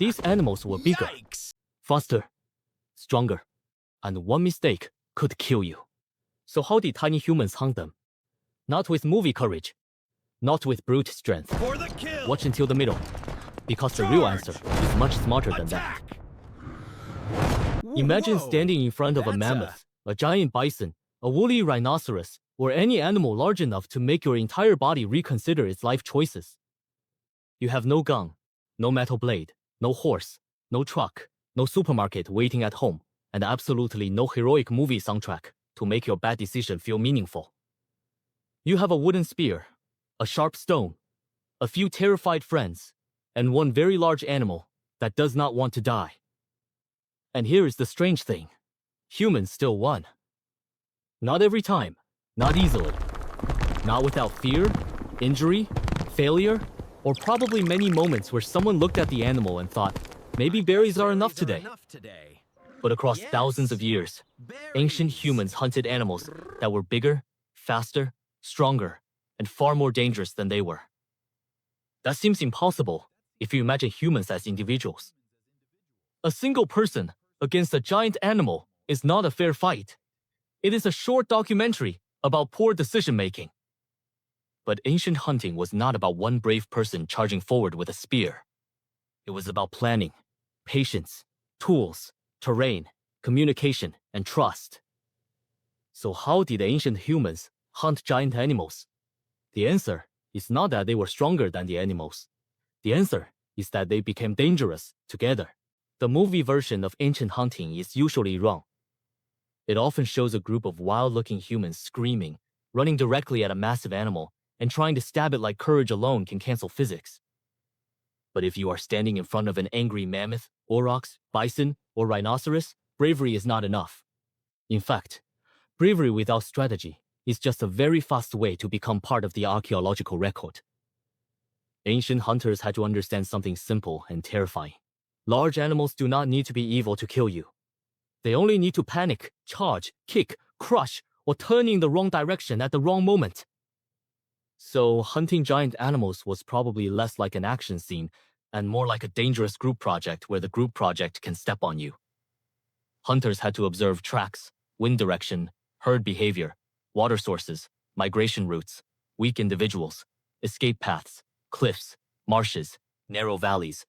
These animals were bigger, faster, stronger, and one mistake could kill you. So how did tiny humans hunt them? Not with movie courage, not with brute strength. For the kill. Watch until the middle, because the real answer is much smarter than that. Imagine standing in front of a mammoth, a giant bison, a woolly rhinoceros, or any animal large enough to make your entire body reconsider its life choices. You have no gun, no metal blade, no horse, no truck, no supermarket waiting at home, and absolutely no heroic movie soundtrack to make your bad decision feel meaningful. You have a wooden spear, a sharp stone, a few terrified friends, and one very large animal that does not want to die. And here is the strange thing. Humans still won. Not every time, not easily. Not without fear, injury, failure, or probably many moments where someone looked at the animal and thought, maybe berries are enough today. But across thousands of years, ancient humans hunted animals that were bigger, faster, stronger, and far more dangerous than they were. That seems impossible if you imagine humans as individuals. A single person against a giant animal is not a fair fight. It is a short documentary about poor decision-making. But ancient hunting was not about one brave person charging forward with a spear. It was about planning, patience, tools, terrain, communication, and trust. So how did ancient humans hunt giant animals? The answer is not that they were stronger than the animals. The answer is that they became dangerous together. The movie version of ancient hunting is usually wrong. It often shows a group of wild-looking humans screaming, running directly at a massive animal, and trying to stab it like courage alone can cancel physics. But if you are standing in front of an angry mammoth, aurochs, bison, or rhinoceros, bravery is not enough. In fact, bravery without strategy is just a very fast way to become part of the archaeological record. Ancient hunters had to understand something simple and terrifying. Large animals do not need to be evil to kill you. They only need to panic, charge, kick, crush, or turn in the wrong direction at the wrong moment. So hunting giant animals was probably less like an action scene and more like a dangerous group project where the group project can step on you. Hunters had to observe tracks, wind direction, herd behavior, water sources, migration routes, weak individuals, escape paths, cliffs, marshes, narrow valleys,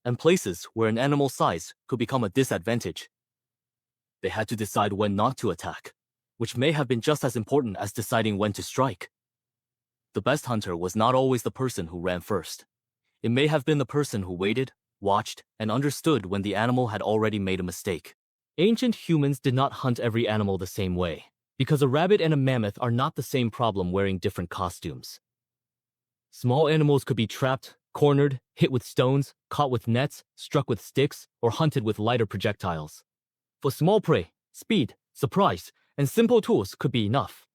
and places where an animal's size could become a disadvantage. They had to decide when not to attack, which may have been just as important as deciding when to strike. The best hunter was not always the person who ran first. It may have been the person who waited, watched, and understood when the animal had already made a mistake. Ancient humans did not hunt every animal the same way, because a rabbit and a mammoth are not the same problem wearing different costumes. Small animals could be trapped, cornered, hit with stones, caught with nets, struck with sticks, or hunted with lighter projectiles. For small prey, speed, surprise, and simple tools could be enough.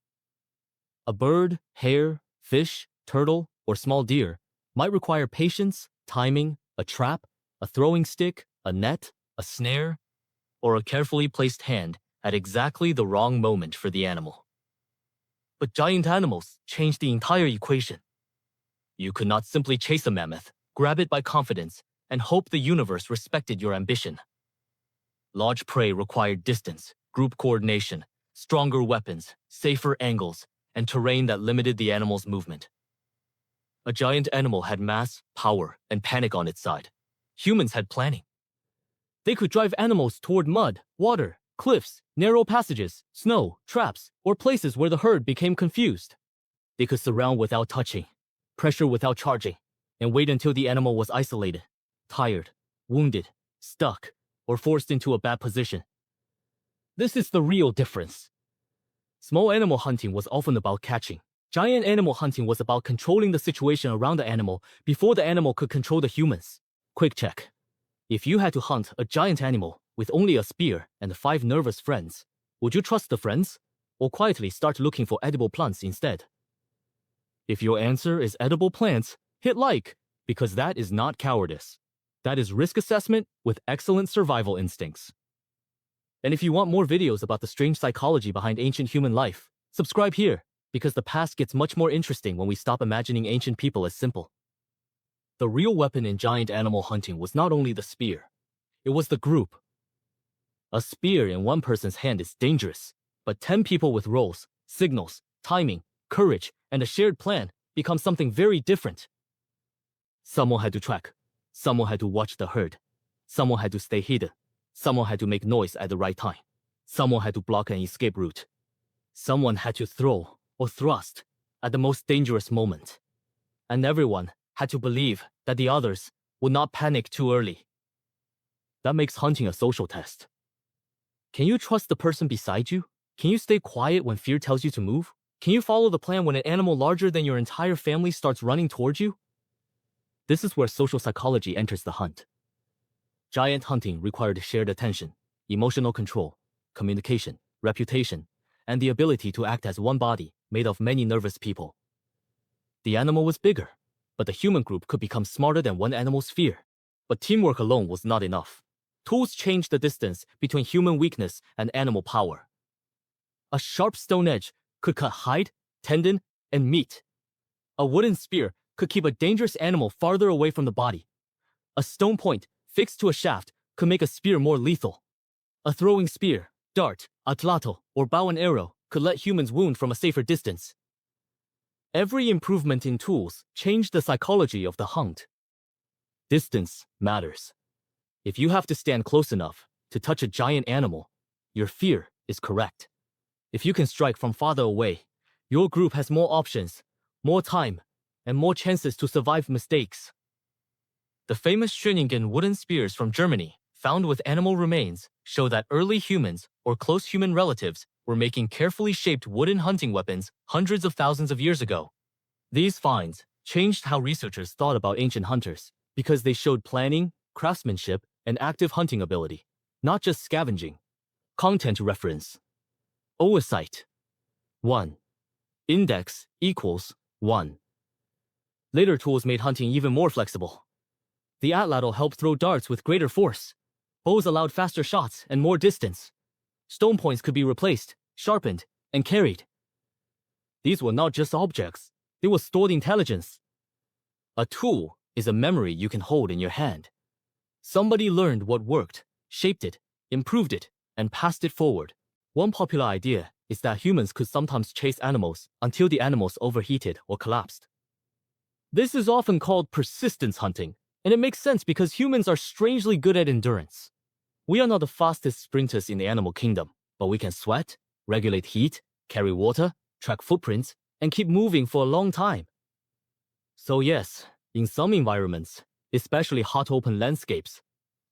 A bird, hare, fish, turtle, or small deer might require patience, timing, a trap, a throwing stick, a net, a snare, or a carefully placed hand at exactly the wrong moment for the animal. But giant animals changed the entire equation. You could not simply chase a mammoth, grab it by confidence, and hope the universe respected your ambition. Large prey required distance, group coordination, stronger weapons, safer angles, and terrain that limited the animal's movement. A giant animal had mass, power, and panic on its side. Humans had planning. They could drive animals toward mud, water, cliffs, narrow passages, snow, traps, or places where the herd became confused. They could surround without touching, pressure without charging, and wait until the animal was isolated, tired, wounded, stuck, or forced into a bad position. This is the real difference. Small animal hunting was often about catching. Giant animal hunting was about controlling the situation around the animal before the animal could control the humans. Quick check. If you had to hunt a giant animal with only a spear and 5 nervous friends, would you trust the friends, or quietly start looking for edible plants instead? If your answer is edible plants, hit like, because that is not cowardice. That is risk assessment with excellent survival instincts. And if you want more videos about the strange psychology behind ancient human life, subscribe here, because the past gets much more interesting when we stop imagining ancient people as simple. The real weapon in giant animal hunting was not only the spear, it was the group. A spear in one person's hand is dangerous, but 10 people with roles, signals, timing, courage, and a shared plan become something very different. Someone had to track, someone had to watch the herd, someone had to stay hidden, someone had to make noise at the right time, someone had to block an escape route, someone had to throw or thrust at the most dangerous moment, and everyone had to believe that the others would not panic too early. That makes hunting a social test. Can you trust the person beside you? Can you stay quiet when fear tells you to move? Can you follow the plan when an animal larger than your entire family starts running towards you? This is where social psychology enters the hunt. Giant hunting required shared attention, emotional control, communication, reputation, and the ability to act as one body made of many nervous people. The animal was bigger, but the human group could become smarter than one animal's fear. But teamwork alone was not enough. Tools changed the distance between human weakness and animal power. A sharp stone edge could cut hide, tendon, and meat. A wooden spear could keep a dangerous animal farther away from the body. A stone point fixed to a shaft could make a spear more lethal. A throwing spear, dart, atlato, or bow and arrow could let humans wound from a safer distance. Every improvement in tools changed the psychology of the hunt. Distance matters. If you have to stand close enough to touch a giant animal, your fear is correct. If you can strike from farther away, your group has more options, more time, and more chances to survive mistakes. The famous Schöningen wooden spears from Germany, found with animal remains, show that early humans or close human relatives were making carefully shaped wooden hunting weapons hundreds of thousands of years ago. These finds changed how researchers thought about ancient hunters because they showed planning, craftsmanship, and active hunting ability, not just scavenging. Content reference. Oocyte 1. Index equals 1. Later tools made hunting even more flexible. The atlatl helped throw darts with greater force. Bows allowed faster shots and more distance. Stone points could be replaced, sharpened, and carried. These were not just objects, they were stored intelligence. A tool is a memory you can hold in your hand. Somebody learned what worked, shaped it, improved it, and passed it forward. One popular idea is that humans could sometimes chase animals until the animals overheated or collapsed. This is often called persistence hunting, and it makes sense because humans are strangely good at endurance. We are not the fastest sprinters in the animal kingdom, but we can sweat, regulate heat, carry water, track footprints, and keep moving for a long time. So yes, in some environments, especially hot open landscapes,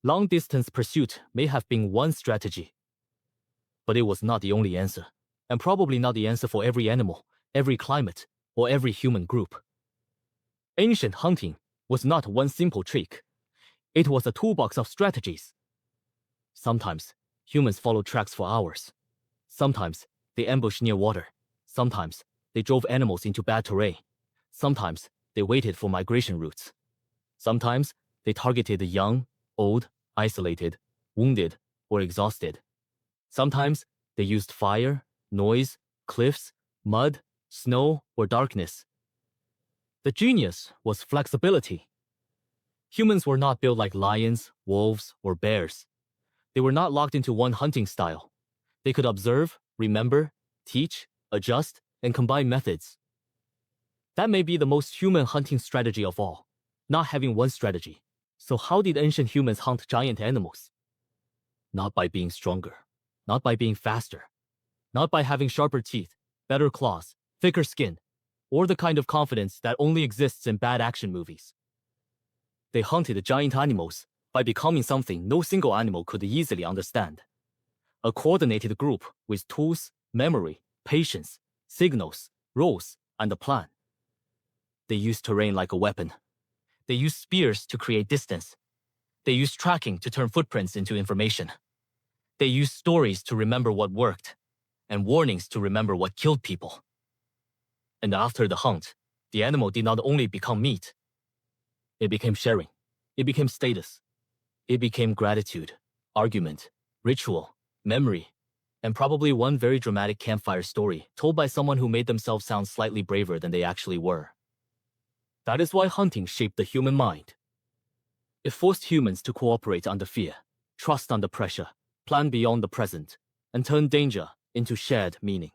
long-distance pursuit may have been one strategy. But it was not the only answer, and probably not the answer for every animal, every climate, or every human group. Ancient hunting was not one simple trick. It was a toolbox of strategies. Sometimes, humans followed tracks for hours. Sometimes, they ambushed near water. Sometimes, they drove animals into bad terrain. Sometimes, they waited for migration routes. Sometimes, they targeted the young, old, isolated, wounded, or exhausted. Sometimes, they used fire, noise, cliffs, mud, snow, or darkness. The genius was flexibility. Humans were not built like lions, wolves, or bears. They were not locked into one hunting style. They could observe, remember, teach, adjust, and combine methods. That may be the most human hunting strategy of all, not having one strategy. So how did ancient humans hunt giant animals? Not by being stronger, not by being faster, not by having sharper teeth, better claws, thicker skin, or the kind of confidence that only exists in bad action movies. They hunted giant animals by becoming something no single animal could easily understand. A coordinated group with tools, memory, patience, signals, roles, and a plan. They used terrain like a weapon. They used spears to create distance. They used tracking to turn footprints into information. They used stories to remember what worked, and warnings to remember what killed people. And after the hunt, the animal did not only become meat. It became sharing. It became status. It became gratitude, argument, ritual, memory, and probably one very dramatic campfire story told by someone who made themselves sound slightly braver than they actually were. That is why hunting shaped the human mind. It forced humans to cooperate under fear, trust under pressure, plan beyond the present, and turn danger into shared meaning.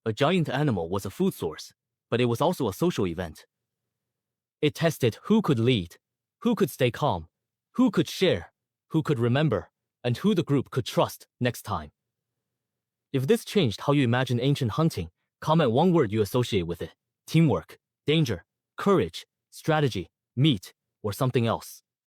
A giant animal was a food source, but it was also a social event. It tested who could lead, who could stay calm, who could share, who could remember, and who the group could trust next time. If this changed how you imagine ancient hunting, comment one word you associate with it: teamwork, danger, courage, strategy, meat, or something else.